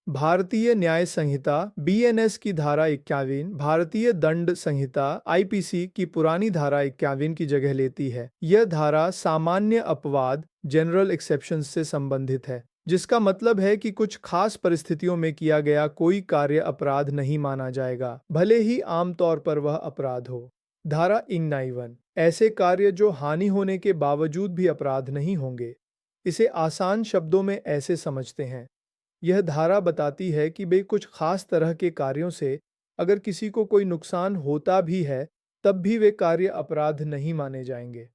भारतीय न्याय संहिता बीएनएस की धारा 51 भारतीय दंड संहिता आईपीसी की पुरानी धारा 51 की जगह लेती है। यह धारा सामान्य अपवाद जनरल एक्सेप्शंस से संबंधित है, जिसका मतलब है कि कुछ खास परिस्थितियों में किया गया कोई कार्य अपराध नहीं माना जाएगा, भले ही आमतौर पर वह अपराध हो। धारा 91 ऐसे कार्य जो हानि होने के बावजूद भी अपराध नहीं होंगे। इसे आसान शब्दों में ऐसे समझते हैं। यह धारा बताती है कि वे कुछ खास तरह के कार्यों से अगर किसी को कोई नुकसान होता भी है, तब भी वे कार्य अपराध नहीं माने जाएंगे,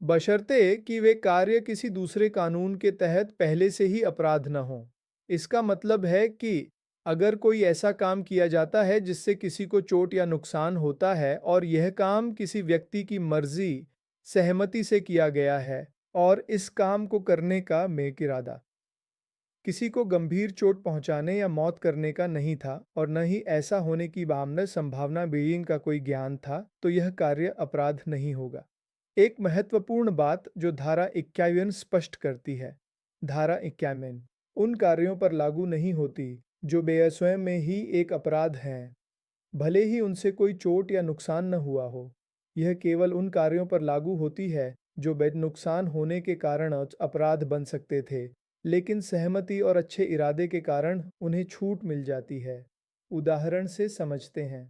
बशर्ते कि वे कार्य किसी दूसरे कानून के तहत पहले से ही अपराध न हो। इसका मतलब है कि अगर कोई ऐसा काम किया जाता है जिससे किसी को चोट या नुकसान होता है और यह काम किसी व्यक्ति की मर्जी, सहमति से किया गया है और इस काम को करने का नेक इरादा किसी को गंभीर चोट पहुंचाने या मौत करने का नहीं था और न ही ऐसा होने की बामना संभावना बीइंग का कोई ज्ञान था, तो यह कार्य अपराध नहीं होगा। एक महत्वपूर्ण बात जो धारा 51 स्पष्ट करती है। धारा 51 उन कार्यों पर लागू नहीं होती जो बेस्वयं में ही एक अपराध हैं, भले ही उनसे कोई चोट या नुकसान न हुआ हो। यह केवल उन कार्यों पर लागू होती है जो बेद नुकसान होने के कारण अपराध बन सकते थे, लेकिन सहमति और अच्छे इरादे के कारण उन्हें छूट मिल जाती है। उदाहरण से समझते हैं।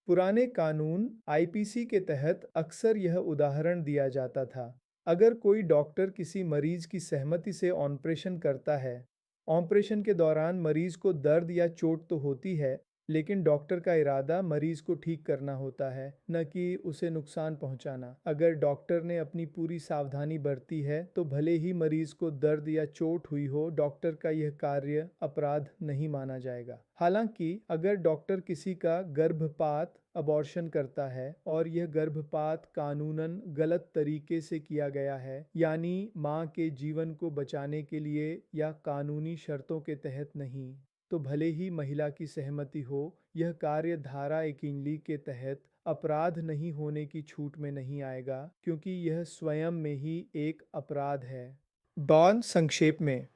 पुराने कानून आईपीसी के तहत अक्सर यह उदाहरण दिया जाता था। अगर कोई डॉक्टर किसी मरीज की सहमति से ऑपरेशन करता है, ऑपरेशन के दौरान मरीज को दर्द या चोट तो होती है, लेकिन डॉक्टर का इरादा मरीज को ठीक करना होता है, न कि उसे नुकसान पहुंचाना। अगर डॉक्टर ने अपनी पूरी सावधानी बरती है, तो भले ही मरीज को दर्द या चोट हुई हो, डॉक्टर का यह कार्य अपराध नहीं माना जाएगा। हालांकि अगर डॉक्टर किसी का गर्भपात अबॉर्शन करता है और यह गर्भपात कानूनन गलत तरीके से किया गया है, यानी मां के जीवन को बचाने के लिए या कानूनी शर्तों के तहत नहीं, तो भले ही महिला की सहमति हो, यह कार्य धारा 51 के तहत अपराध नहीं होने की छूट में नहीं आएगा, क्योंकि यह स्वयं में ही एक अपराध है। बॉन संक्षेप में,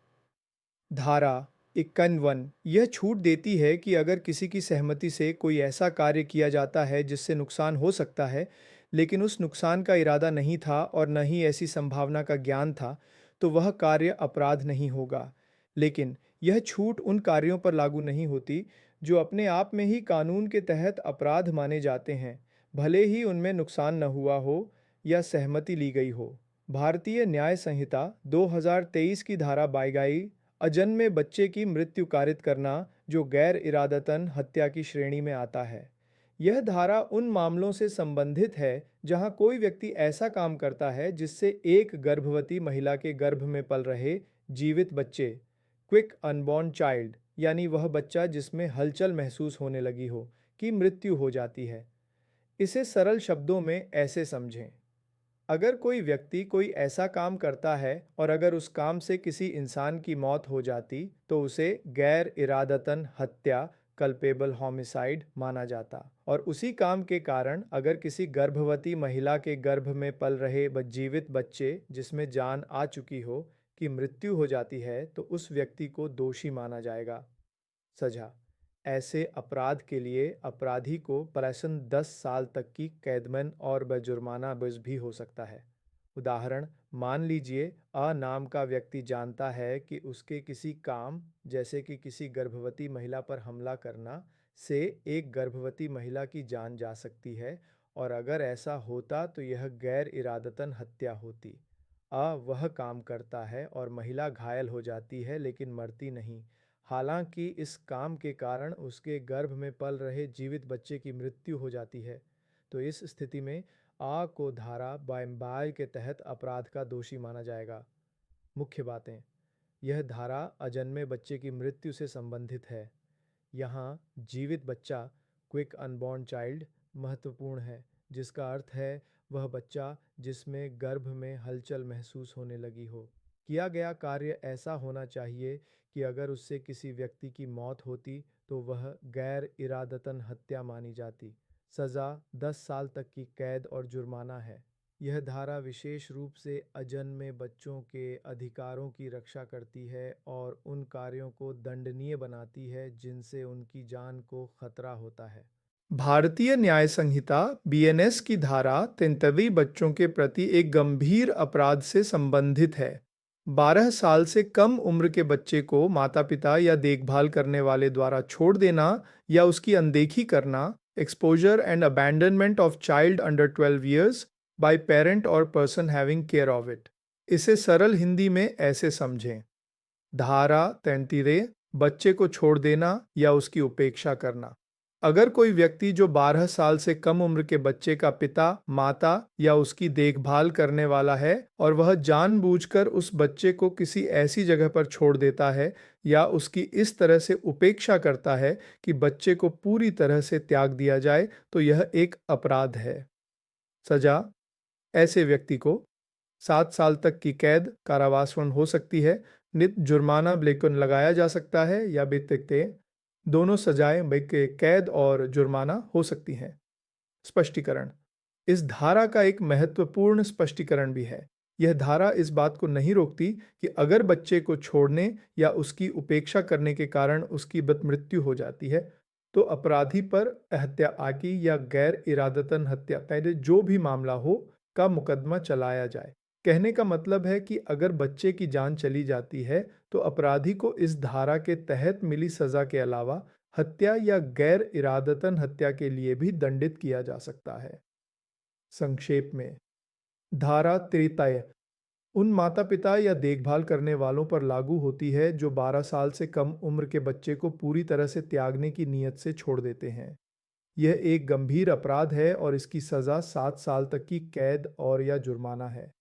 धारा 51 यह छूट देती है कि अगर किसी की सहमति से कोई ऐसा कार्य किया जाता है जिससे नुकसान हो सकता है, लेकिन उस नुकसान का इरादा नहीं था और न ही ऐसी संभावना का ज्ञान था, तो वह कार्य अपराध नहीं होगा। लेकिन यह छूट उन कार्यों पर लागू नहीं होती जो अपने आप में ही कानून के तहत अपराध माने जाते हैं, भले ही उनमें नुकसान न हुआ हो या सहमति ली गई हो। भारतीय न्याय संहिता 2023 की धारा 22 अजन्मे बच्चे की मृत्यु कारित करना, जो गैर इरादतन हत्या की श्रेणी में आता है। यह धारा उन मामलों से संबंधित है जहां कोई व्यक्ति ऐसा काम करता है जिससे एक गर्भवती महिला के गर्भ में पल रहे जीवित बच्चे, क्विक अनबॉर्न चाइल्ड, यानी वह बच्चा जिसमें हलचल महसूस होने लगी हो, की मृत्यु हो जाती है। इसे सरल शब्दों में ऐसे समझें। अगर कोई व्यक्ति कोई ऐसा काम करता है और अगर उस काम से किसी इंसान की मौत हो जाती, तो उसे गैर इरादतन हत्या कल्पेबल होमिसाइड माना जाता, और उसी काम के कारण अगर किसी गर्भवती महिला के गर्भ में पल रहे जीवित बच्चे जिसमें जान आ चुकी हो की मृत्यु हो जाती है, तो उस व्यक्ति को दोषी माना जाएगा। सजा, ऐसे अपराध के लिए अपराधी को प्रशासन 10 साल तक की कैदमन और जुर्माना भी हो सकता है। उदाहरण, मान लीजिए अ नाम का व्यक्ति जानता है कि उसके किसी काम, जैसे कि किसी गर्भवती महिला पर हमला करना, से एक गर्भवती महिला की जान जा सकती है, और अगर ऐसा होता तो यह गैर इरादतन हत्या होती। वह काम करता है और महिला घायल हो जाती है लेकिन मरती नहीं, हालांकि इस काम के कारण उसके गर्भ में पल रहे जीवित बच्चे की मृत्यु हो जाती है, तो इस स्थिति में को धारा 52 के तहत अपराध का दोषी माना जाएगा। मुख्य बातें, यह धारा अजन्मे बच्चे की मृत्यु से संबंधित है। यहाँ जीवित बच्चा, क्विक अनबॉर्न चाइल्ड, महत्वपूर्ण है, जिसका अर्थ है वह बच्चा जिसमें गर्भ में हलचल महसूस होने लगी हो। किया गया कार्य ऐसा होना चाहिए कि अगर उससे किसी व्यक्ति की मौत होती तो वह गैर इरादतन हत्या मानी जाती। सज़ा 10 साल तक की कैद और जुर्माना है। यह धारा विशेष रूप से अजन्मे बच्चों के अधिकारों की रक्षा करती है और उन कार्यों को दंडनीय बनाती है जिनसे उनकी जान को खतरा होता है। भारतीय न्याय संहिता बीएनएस की धारा 33 बच्चों के प्रति एक गंभीर अपराध से संबंधित है। 12 साल से कम उम्र के बच्चे को माता-पिता या देखभाल करने वाले द्वारा छोड़ देना या उसकी अनदेखी करना, exposure and abandonment of child under 12 years by parent और person having care of it. इसे सरल हिंदी में ऐसे समझें। धारा 33 बच्चे को छोड़ देना या उसकी उपेक्षा करना। अगर कोई व्यक्ति जो 12 साल से कम उम्र के बच्चे का पिता, माता या उसकी देखभाल करने वाला है और वह जानबूझकर उस बच्चे को किसी ऐसी जगह पर छोड़ देता है या उसकी इस तरह से उपेक्षा करता है कि बच्चे को पूरी तरह से त्याग दिया जाए, तो यह एक अपराध है। सजा: ऐसे व्यक्ति को 7 साल तक की कैद, कारावासवन हो सकती है, नित जुर्माना लेकिन लगाया जा सकता है या बेतकते दोनों सजाएं कैद और जुर्माना हो सकती हैं। स्पष्टीकरण: इस धारा का एक महत्वपूर्ण स्पष्टीकरण भी है। यह धारा इस बात को नहीं रोकती कि अगर बच्चे को छोड़ने या उसकी उपेक्षा करने के कारण उसकी मृत्यु हो जाती है, तो अपराधी पर हत्या आदि या गैर इरादतन हत्या पहले जो भी मामला हो का मुकदमा चलाया जाए। कहने का मतलब है कि अगर बच्चे की जान चली जाती है, तो अपराधी को इस धारा के तहत मिली सजा के अलावा हत्या या गैर इरादतन हत्या के लिए भी दंडित किया जा सकता है। संक्षेप में, धारा 33 उन माता-पिता या देखभाल करने वालों पर लागू होती है जो 12 साल से कम उम्र के बच्चे को पूरी तरह से त्यागने की नीयत से छोड़ देते हैं। यह एक गंभीर अपराध है और इसकी सजा 7 साल तक की कैद और या जुर्माना है।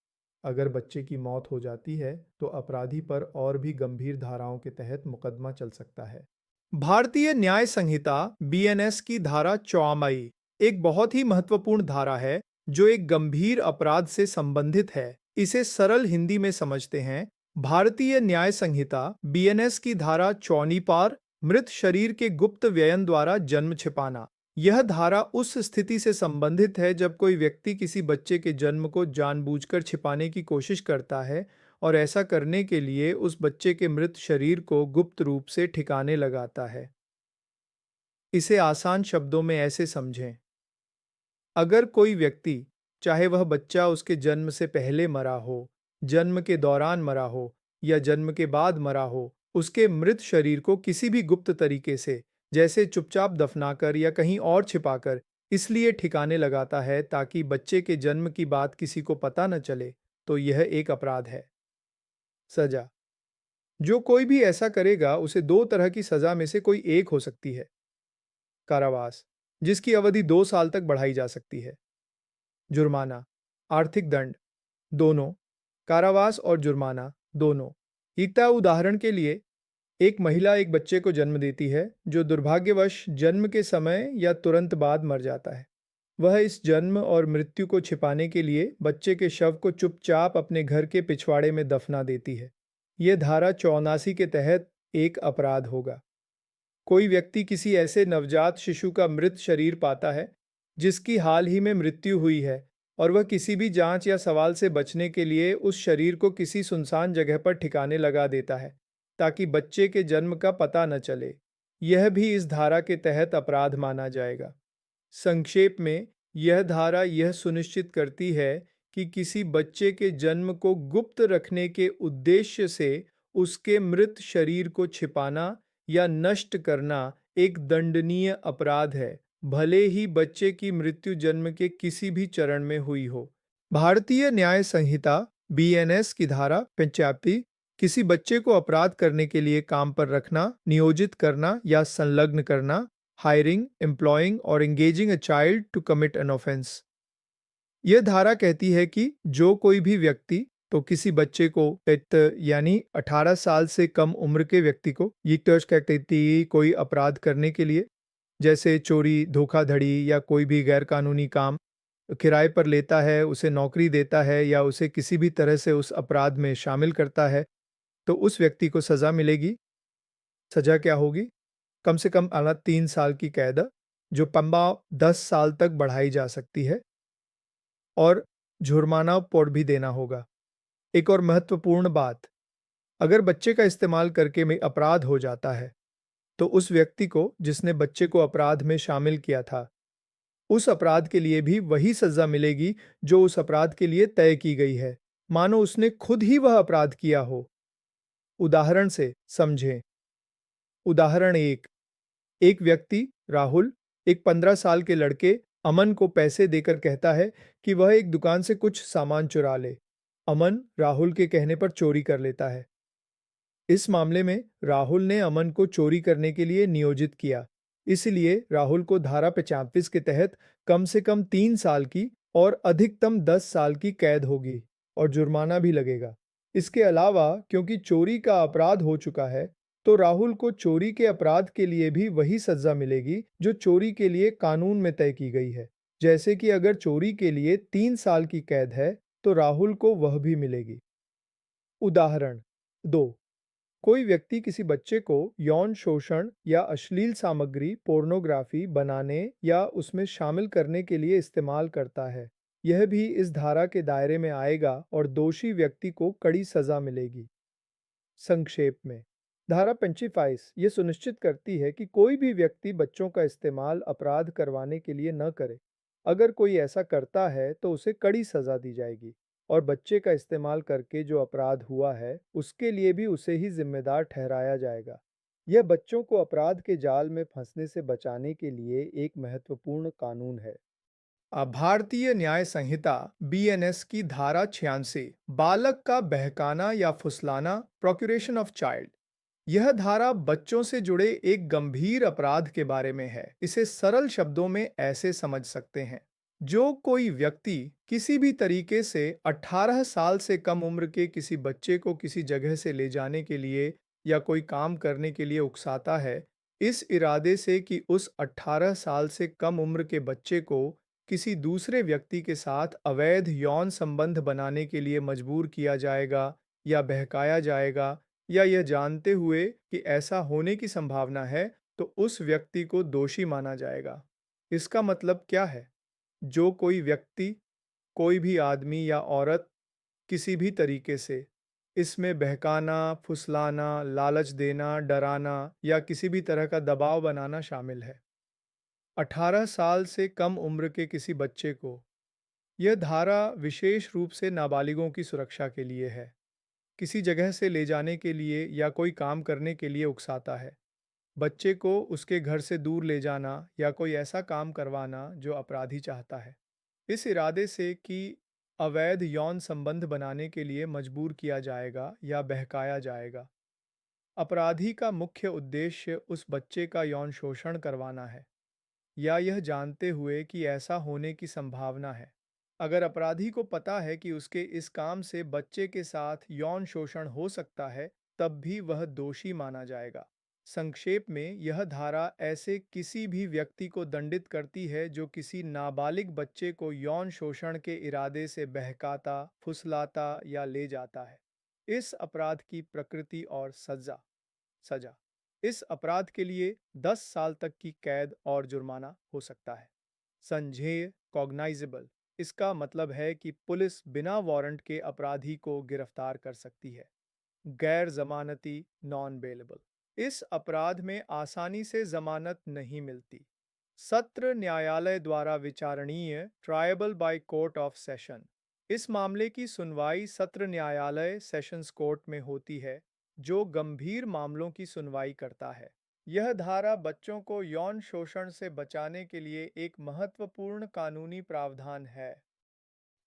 अगर बच्चे की मौत हो जाती है, तो अपराधी पर और भी गंभीर धाराओं के तहत मुकदमा चल सकता है। भारतीय न्याय संहिता बीएनएस की धारा 54 एक बहुत ही महत्वपूर्ण धारा है जो एक गंभीर अपराध से संबंधित है। इसे सरल हिंदी में समझते हैं। भारतीय न्याय संहिता बीएनएस की धारा 54 पार मृत शरीर के गुप्त व्ययन द्वारा जन्म छिपाना। यह धारा उस स्थिति से संबंधित है जब कोई व्यक्ति किसी बच्चे के जन्म को जानबूझकर छिपाने की कोशिश करता है और ऐसा करने के लिए उस बच्चे के मृत शरीर को गुप्त रूप से ठिकाने लगाता है। इसे आसान शब्दों में ऐसे समझें। अगर कोई व्यक्ति, चाहे वह बच्चा उसके जन्म से पहले मरा हो, जन्म के दौरान मरा हो या जन्म के बाद मरा हो, उसके मृत शरीर को किसी भी गुप्त तरीके से, जैसे चुपचाप दफनाकर या कहीं और छिपाकर, इसलिए ठिकाने लगाता है ताकि बच्चे के जन्म की बात किसी को पता न चले, तो यह एक अपराध है। सजा: जो कोई भी ऐसा करेगा उसे 2 तरह की सजा में से कोई एक हो सकती है। कारावास, जिसकी अवधि 2 साल तक बढ़ाई जा सकती है। जुर्माना, आर्थिक दंड, दोनों, कारावास और जुर्माना दोनों। एकता उदाहरण के लिए, एक महिला एक बच्चे को जन्म देती है जो दुर्भाग्यवश जन्म के समय या तुरंत बाद मर जाता है। वह इस जन्म और मृत्यु को छिपाने के लिए बच्चे के शव को चुपचाप अपने घर के पिछवाड़े में दफना देती है। यह धारा 84 के तहत एक अपराध होगा। कोई व्यक्ति किसी ऐसे नवजात शिशु का मृत शरीर पाता है जिसकी हाल ही में मृत्यु हुई है और वह किसी भी जांच या सवाल से बचने के लिए उस शरीर को किसी सुनसान जगह पर ठिकाने लगा देता है ताकि बच्चे के जन्म का पता न चले। यह भी इस धारा के तहत अपराध माना जाएगा। संक्षेप में, यह धारा यह सुनिश्चित करती है कि किसी बच्चे के जन्म को गुप्त रखने के उद्देश्य से उसके मृत शरीर को छिपाना या नष्ट करना एक दंडनीय अपराध है, भले ही बच्चे की मृत्यु जन्म के किसी भी चरण में हुई हो। भारतीय न्याय संहिता बीएनएस की धारा 85 किसी बच्चे को अपराध करने के लिए काम पर रखना, नियोजित करना या संलग्न करना, हायरिंग, एम्प्लॉइंग और engaging a child to commit an offence. यह धारा कहती है कि जो कोई भी व्यक्ति तो किसी बच्चे को यानी 18 साल से कम उम्र के व्यक्ति को कोई अपराध करने के लिए, जैसे चोरी, धोखाधड़ी या कोई भी गैरकानूनी काम किराए पर लेता है, उसे नौकरी देता है या उसे किसी भी तरह से उस अपराध में शामिल करता है, तो उस व्यक्ति को सजा मिलेगी। सजा क्या होगी? कम से कम 3 साल की कैद, जो 10 साल तक बढ़ाई जा सकती है, और जुर्माना और भी देना होगा। एक और महत्वपूर्ण बात, अगर बच्चे का इस्तेमाल करके में अपराध हो जाता है, तो उस व्यक्ति को जिसने बच्चे को अपराध में शामिल किया था, उस अपराध के लिए भी वही सजा मिलेगी जो उस अपराध के लिए तय की गई है, मानो उसने खुद ही वह अपराध किया हो। उदाहरण से समझें। उदाहरण एक, एक व्यक्ति राहुल एक 15 साल के लड़के अमन को पैसे देकर कहता है कि वह एक दुकान से कुछ सामान चुरा ले। अमन राहुल के कहने पर चोरी कर लेता है। इस मामले में राहुल ने अमन को चोरी करने के लिए नियोजित किया। इसलिए राहुल को धारा 45 के तहत कम से कम 3 साल की और अधिकतम 10 साल की कैद होगी और जुर्माना भी लगेगा। इसके अलावा क्योंकि चोरी का अपराध हो चुका है, तो राहुल को चोरी के अपराध के लिए भी वही सजा मिलेगी जो चोरी के लिए कानून में तय की गई है। जैसे कि अगर चोरी के लिए 3 साल की कैद है, तो राहुल को वह भी मिलेगी। उदाहरण 2, कोई व्यक्ति किसी बच्चे को यौन शोषण या अश्लील सामग्री पोर्नोग्राफी बनाने या उसमें शामिल करने के लिए इस्तेमाल करता है। यह भी इस धारा के दायरे में आएगा और दोषी व्यक्ति को कड़ी सजा मिलेगी। संक्षेप में, धारा 25 ये सुनिश्चित करती है कि कोई भी व्यक्ति बच्चों का इस्तेमाल अपराध करवाने के लिए न करे। अगर कोई ऐसा करता है तो उसे कड़ी सजा दी जाएगी और बच्चे का इस्तेमाल करके जो अपराध हुआ है उसके लिए भी उसे ही जिम्मेदार ठहराया जाएगा। यह बच्चों को अपराध के जाल में फंसने से बचाने के लिए एक महत्वपूर्ण कानून है। भारतीय न्याय संहिता बीएनएस की धारा 86, बालक का बहकाना या फुसलाना, प्रोक्यूरेशन ऑफ चाइल्ड। यह धारा बच्चों से जुड़े एक गंभीर अपराध के बारे में है। इसे सरल शब्दों में ऐसे समझ सकते हैं, जो कोई व्यक्ति किसी भी तरीके से 18 साल से कम उम्र के किसी बच्चे को किसी जगह से ले जाने के लिए या कोई काम करने के लिए उकसाता है, इस इरादे से कि उस 18 साल से कम उम्र के बच्चे को किसी दूसरे व्यक्ति के साथ अवैध यौन संबंध बनाने के लिए मजबूर किया जाएगा या बहकाया जाएगा, या यह जानते हुए कि ऐसा होने की संभावना है, तो उस व्यक्ति को दोषी माना जाएगा। इसका मतलब क्या है? जो कोई व्यक्ति, कोई भी आदमी या औरत किसी भी तरीके से इसमें बहकाना, फुसलाना, लालच देना, डराना या किसी भी तरह का दबाव बनाना शामिल है 18 साल से कम उम्र के किसी बच्चे को, यह धारा विशेष रूप से नाबालिगों की सुरक्षा के लिए है, किसी जगह से ले जाने के लिए या कोई काम करने के लिए उकसाता है। बच्चे को उसके घर से दूर ले जाना या कोई ऐसा काम करवाना जो अपराधी चाहता है, इस इरादे से कि अवैध यौन संबंध बनाने के लिए मजबूर किया जाएगा या बहकाया जाएगा। अपराधी का मुख्य उद्देश्य उस बच्चे का यौन शोषण करवाना है, या यह जानते हुए कि ऐसा होने की संभावना है। अगर अपराधी को पता है कि उसके इस काम से बच्चे के साथ यौन शोषण हो सकता है, तब भी वह दोषी माना जाएगा। संक्षेप में, यह धारा ऐसे किसी भी व्यक्ति को दंडित करती है जो किसी नाबालिग बच्चे को यौन शोषण के इरादे से बहकाता, फुसलाता या ले जाता है। इस अपराध की प्रकृति और सजा सजा इस अपराध के लिए 10 साल तक की कैद और जुर्माना हो सकता है। संज्ञेय, कॉग्नाइजेबल, इसका मतलब है कि पुलिस बिना वारंट के अपराधी को गिरफ्तार कर सकती है। गैर जमानती, नॉन बेलेबल, इस अपराध में आसानी से जमानत नहीं मिलती। सत्र न्यायालय द्वारा विचारणीय, tribal by court of session. इस मामले की सुनवाई सत्र न्यायालय सेशंस कोर्ट में होती है, जो गंभीर मामलों की सुनवाई करता है। यह धारा बच्चों को यौन शोषण से बचाने के लिए एक महत्वपूर्ण कानूनी प्रावधान है।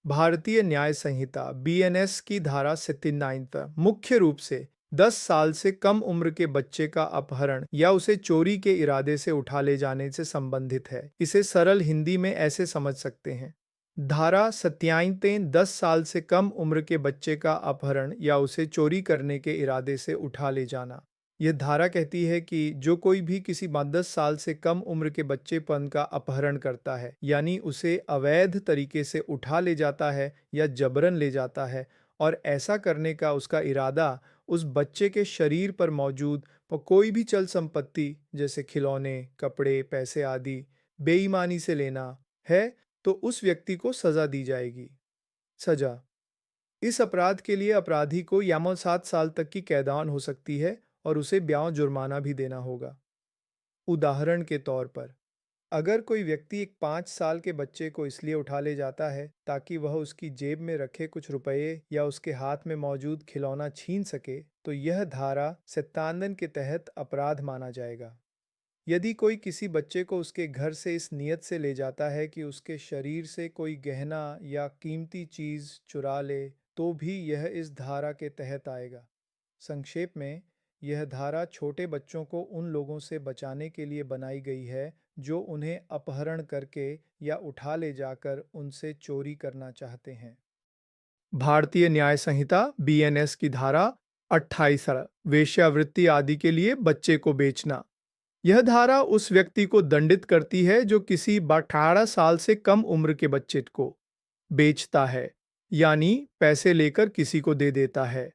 भारतीय न्याय संहिता बीएनएस की धारा 79 मुख्य रूप से 10 साल से कम उम्र के बच्चे का अपहरण या उसे चोरी के इरादे से उठा ले जाने से संबंधित है। इसे सरल हिंदी में ऐसे समझ सकते हैं। धारा 97 10 साल से कम उम्र के बच्चे का अपहरण या उसे चोरी करने के इरादे से उठा ले जाना। यह धारा कहती है कि जो कोई भी किसी 10 साल से कम उम्र के बच्चेपन का अपहरण करता है, यानी उसे अवैध तरीके से उठा ले जाता है या जबरन ले जाता है, और ऐसा करने का उसका इरादा उस बच्चे के शरीर पर मौजूद कोई भी चल संपत्ति जैसे खिलौने, कपड़े, पैसे आदि बेईमानी से लेना है, तो उस व्यक्ति को सजा दी जाएगी। सजा। इस अपराध के लिए अपराधी को यामो 7 साल तक की कैदान हो सकती है और उसे ब्याह जुर्माना भी देना होगा। उदाहरण के तौर पर, अगर कोई व्यक्ति एक 5 साल के बच्चे को इसलिए उठा ले जाता है ताकि वह उसकी जेब में रखे कुछ रुपए या उसके हाथ में मौजूद खिलौना छीन सके, तो यह धारा 57 के तहत अपराध माना जाएगा। यदि कोई किसी बच्चे को उसके घर से इस नियत से ले जाता है कि उसके शरीर से कोई गहना या कीमती चीज चुरा ले, तो भी यह इस धारा के तहत आएगा। संक्षेप में, यह धारा छोटे बच्चों को उन लोगों से बचाने के लिए बनाई गई है जो उन्हें अपहरण करके या उठा ले जाकर उनसे चोरी करना चाहते हैं। भारतीय न्याय संहिता बीएनएस की धारा 28 वेश्यावृत्ति आदि के लिए बच्चे को बेचना। यह धारा उस व्यक्ति को दंडित करती है जो किसी 18 साल से कम उम्र के बच्चे को बेचता है, यानी पैसे लेकर किसी को दे देता है,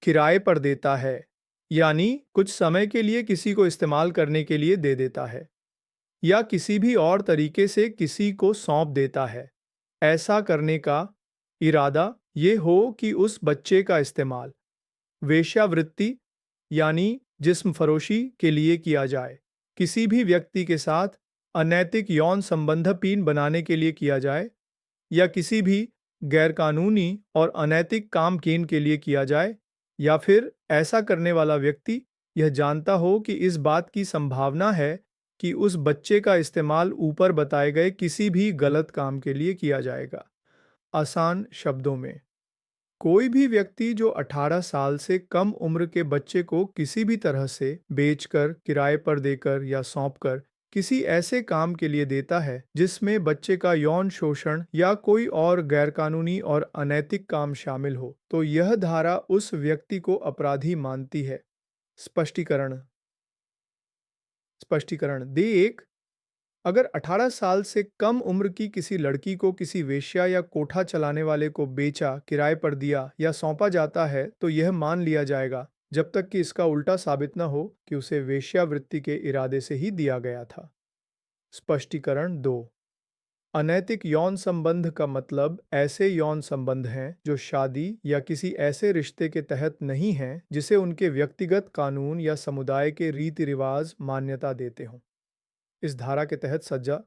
किराए पर देता है, यानी कुछ समय के लिए किसी को इस्तेमाल करने के लिए दे देता है, या किसी भी और तरीके से किसी को सौंप देता है। ऐसा करने का इरादा ये हो कि उस बच्चे का इस्तेमाल वेश्यावृत्ति यानी जिस्म फरोशी के लिए किया जाए, किसी भी व्यक्ति के साथ अनैतिक यौन संबंध पीन बनाने के लिए किया जाए, या किसी भी गैरकानूनी और अनैतिक काम केन के लिए किया जाए, या फिर ऐसा करने वाला व्यक्ति यह जानता हो कि इस बात की संभावना है कि उस बच्चे का इस्तेमाल ऊपर बताए गए किसी भी गलत काम के लिए किया जाएगा। आसान शब्दों में, कोई भी व्यक्ति जो 18 साल से कम उम्र के बच्चे को किसी भी तरह से बेचकर, किराए पर देकर या सौंपकर किसी ऐसे काम के लिए देता है जिसमें बच्चे का यौन शोषण या कोई और गैरकानूनी और अनैतिक काम शामिल हो, तो यह धारा उस व्यक्ति को अपराधी मानती है। स्पष्टीकरण स्पष्टीकरण दे एक, अगर 18 साल से कम उम्र की किसी लड़की को किसी वेश्या या कोठा चलाने वाले को बेचा, किराए पर दिया या सौंपा जाता है, तो यह मान लिया जाएगा जब तक कि इसका उल्टा साबित न हो कि उसे वेश्यावृत्ति के इरादे से ही दिया गया था। स्पष्टीकरण 2, अनैतिक यौन संबंध का मतलब ऐसे यौन संबंध हैं जो शादी या किसी ऐसे रिश्ते के तहत नहीं हैं जिसे उनके व्यक्तिगत कानून या समुदाय के रीति रिवाज मान्यता देते हों। इस धारा के तहत सजा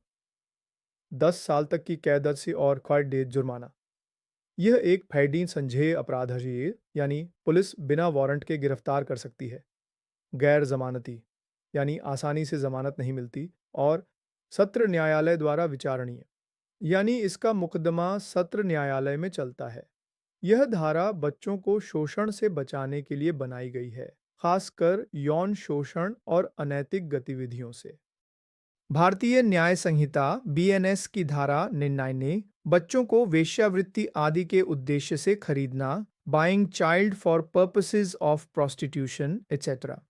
10 साल तक की कैद और क़ैद जुर्माना। यह एक फैडीन संज्ञेय अपराध है, यानी पुलिस बिना वारंट के गिरफ्तार कर सकती है। गैर जमानती यानी आसानी से जमानत नहीं मिलती, और सत्र न्यायालय द्वारा विचारणीय यानी इसका मुकदमा सत्र न्यायालय में चलता है। यह धारा बच्चों को शोषण से बचाने के लिए बनाई गई है, खासकर यौन शोषण और अनैतिक गतिविधियों से। भारतीय न्याय संहिता बीएनएस की धारा 99 ने बच्चों को वेश्यावृत्ति आदि के उद्देश्य से खरीदना, buying child for purposes of prostitution etcetera.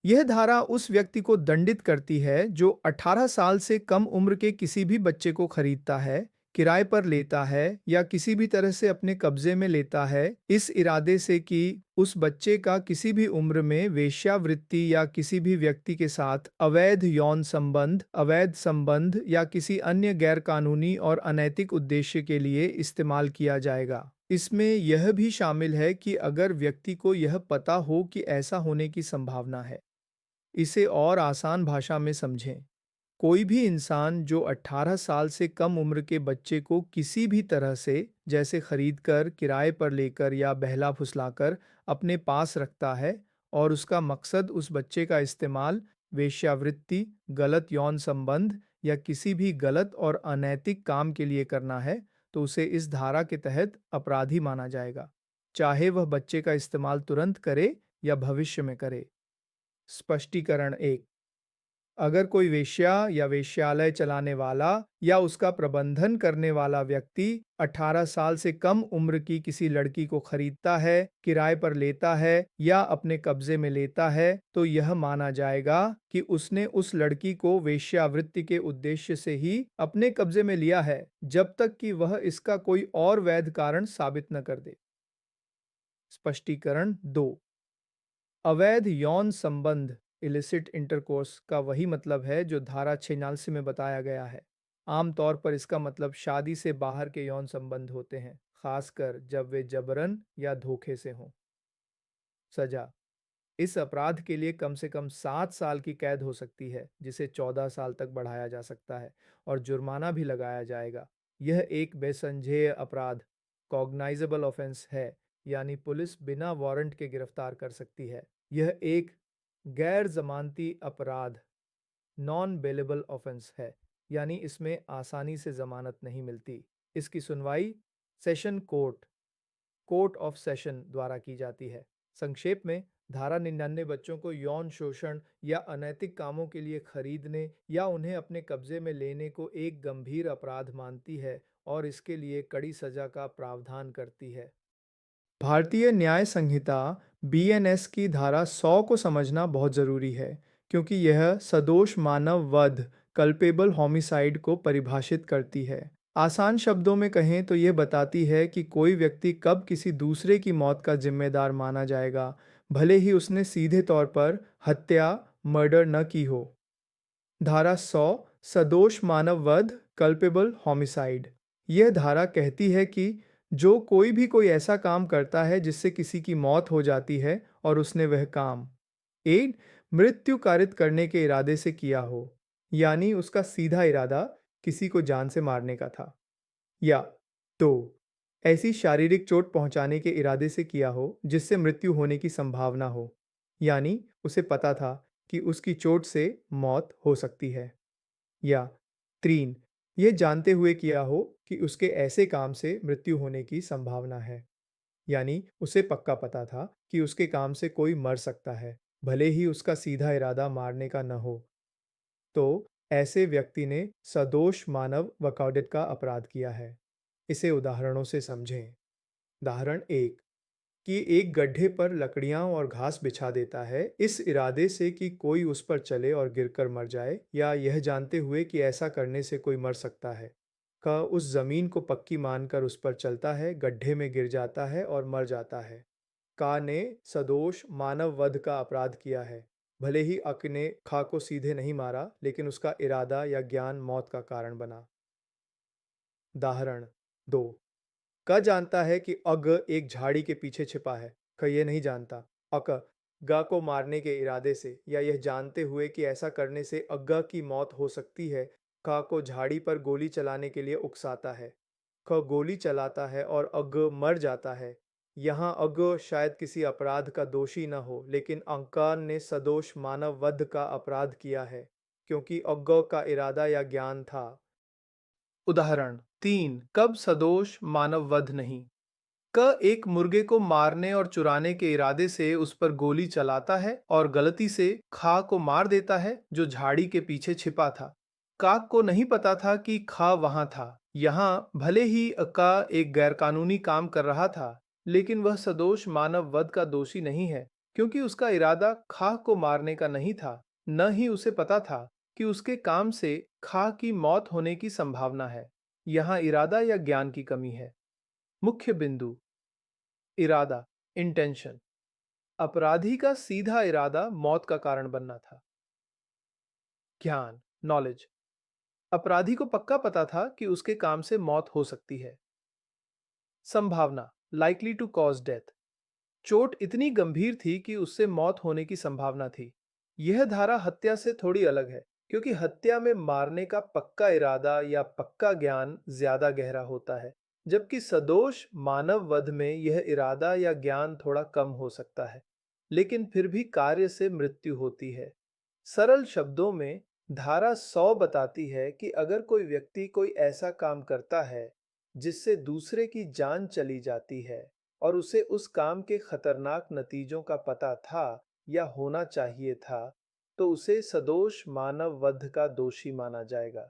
यह धारा उस व्यक्ति को दंडित करती है जो 18 साल से कम उम्र के किसी भी बच्चे को खरीदता है, किराए पर लेता है या किसी भी तरह से अपने कब्जे में लेता है, इस इरादे से कि उस बच्चे का किसी भी उम्र में वेश्यावृत्ति या किसी भी व्यक्ति के साथ अवैध यौन संबंध, अवैध संबंध या किसी अन्य गैरकानूनी और अनैतिक उद्देश्य के लिए इस्तेमाल किया जाएगा। इसमें यह भी शामिल है कि अगर व्यक्ति को यह पता हो कि ऐसा होने की संभावना है। इसे और आसान भाषा में समझें। कोई भी इंसान जो 18 साल से कम उम्र के बच्चे को किसी भी तरह से, जैसे खरीदकर, किराए पर लेकर या बहला फुसलाकर अपने पास रखता है और उसका मकसद उस बच्चे का इस्तेमाल वेश्यावृत्ति, गलत यौन संबंध या किसी भी गलत और अनैतिक काम के लिए करना है, तो उसे इस धारा के तहत अपराधी माना जाएगा, चाहे वह बच्चे का इस्तेमाल तुरंत करे या भविष्य में करे। स्पष्टीकरण 1, अगर कोई वेश्या या वेश्यालय चलाने वाला या उसका प्रबंधन करने वाला व्यक्ति 18 साल से कम उम्र की किसी लड़की को खरीदता है, किराए पर लेता है या अपने कब्जे में लेता है, तो यह माना जाएगा कि उसने उस लड़की को वेश्यावृत्ति के उद्देश्य से ही अपने कब्जे में लिया है, जब तक कि वह इसका कोई और वैध कारण साबित न कर दे। स्पष्टीकरण 2, अवैध यौन संबंध इलिसिट इंटरकोर्स का वही मतलब है जो धारा 86 में बताया गया है। आमतौर पर इसका मतलब शादी से बाहर के यौन संबंध होते हैं, खासकर जब वे जबरन या धोखे से हों। सजा: इस अपराध के लिए कम से कम 7 साल की कैद हो सकती है, जिसे 14 साल तक बढ़ाया जा सकता है, और जुर्माना भी लगाया जाएगा। यह एक बेसंज्ञेय अपराध, कॉग्नाइजेबल ऑफेंस है, यानी पुलिस बिना वारंट के गिरफ्तार कर सकती है। यह एक गैर जमानती अपराध, नॉन बेलेबल ऑफेंस है, यानी इसमें आसानी से जमानत नहीं मिलती। इसकी सुनवाई session court, court of session द्वारा की जाती है। संक्षेप में, धारा 99 बच्चों को यौन शोषण या अनैतिक कामों के लिए खरीदने या उन्हें अपने कब्जे में लेने को एक गंभीर अपराध मानती है और इसके लिए कड़ी सजा का प्रावधान करती है। भारतीय न्याय संहिता बीएनएस की धारा 100 को समझना बहुत जरूरी है, क्योंकि यह सदोष मानव वध, कल्पेबल होमिसाइड को परिभाषित करती है। आसान शब्दों में कहें तो यह बताती है कि कोई व्यक्ति कब किसी दूसरे की मौत का जिम्मेदार माना जाएगा, भले ही उसने सीधे तौर पर हत्या, मर्डर न की हो। धारा 100 सदोष मानव वध, कल्पेबल होमिसाइड। यह धारा कहती है कि जो कोई ऐसा काम करता है जिससे किसी की मौत हो जाती है और उसने वह काम एड मृत्यु कारित करने के इरादे से किया हो, यानी उसका सीधा इरादा किसी को जान से मारने का था, या तो ऐसी शारीरिक चोट पहुंचाने के इरादे से किया हो जिससे मृत्यु होने की संभावना हो, यानी उसे पता था कि उसकी चोट से मौत हो सकती है, या 3 यह जानते हुए किया हो कि उसके ऐसे काम से मृत्यु होने की संभावना है, यानी उसे पक्का पता था कि उसके काम से कोई मर सकता है, भले ही उसका सीधा इरादा मारने का न हो। तो ऐसे व्यक्ति ने सदोष मानव वकालत का अपराध किया है। इसे उदाहरणों से समझें। उदाहरण 1, कि एक गड्ढे पर लकड़ियां और घास बिछा देता है इस इरादे से कि कोई उस पर चले और गिरकर मर जाए, या यह जानते हुए कि ऐसा करने से कोई मर सकता है। क उस जमीन को पक्की मानकर उस पर चलता है, गड्ढे में गिर जाता है और मर जाता है। का ने सदोष मानव वध का अपराध किया है। भले ही अक ने खा को सीधे नहीं मारा, लेकिन उसका इरादा या ज्ञान मौत का कारण बना। उदाहरण 2, क जानता है कि अग एक झाड़ी के पीछे छिपा है। क ये नहीं जानता। अक ग को मारने के इरादे से या यह जानते हुए कि ऐसा करने से अग्गा की मौत हो सकती है, क को झाड़ी पर गोली चलाने के लिए उकसाता है। क गोली चलाता है और अग मर जाता है। यहाँ अग शायद किसी अपराध का दोषी न हो, लेकिन अंकान ने सदोष मानव वध का अपराध किया है, क्योंकि अग का इरादा या ज्ञान था। उदाहरण 3, कब सदोष मानव वध नहीं। क एक मुर्गे को मारने और चुराने के इरादे से उस पर गोली चलाता है और गलती से खा को मार देता है, जो झाड़ी के पीछे छिपा था। काक को नहीं पता था कि खा वहां था। यहाँ भले ही का एक गैरकानूनी काम कर रहा था, लेकिन वह सदोष मानव वध का दोषी नहीं है, क्योंकि उसका इरादा खा को मारने का नहीं था। न ही उसे पता था कि उसके काम से खा की मौत होने की संभावना है। यहाँ इरादा या ज्ञान की कमी है। मुख्य बिंदु: इरादा, इंटेंशन। अपराधी का सीधा इरादा मौत का कारण बनना था। ज्ञान, नॉलेज। अपराधी को पक्का पता था कि उसके काम से मौत हो सकती है। संभावना, लाइकली टू कॉज डेथ। चोट इतनी गंभीर थी कि उससे मौत होने की संभावना थी। यह धारा हत्या से थोड़ी अलग है, क्योंकि हत्या में मारने का पक्का इरादा या पक्का ज्ञान ज्यादा गहरा होता है, जबकि सदोष मानव वध में यह इरादा या ज्ञान थोड़ा कम हो सकता है, लेकिन फिर भी कार्य से मृत्यु होती है। सरल शब्दों में, धारा 100 बताती है कि अगर कोई व्यक्ति कोई ऐसा काम करता है जिससे दूसरे की जान चली जाती है और उसे उस काम के खतरनाक नतीजों का पता था या होना चाहिए था, तो उसे सदोष मानव वध का दोषी माना जाएगा।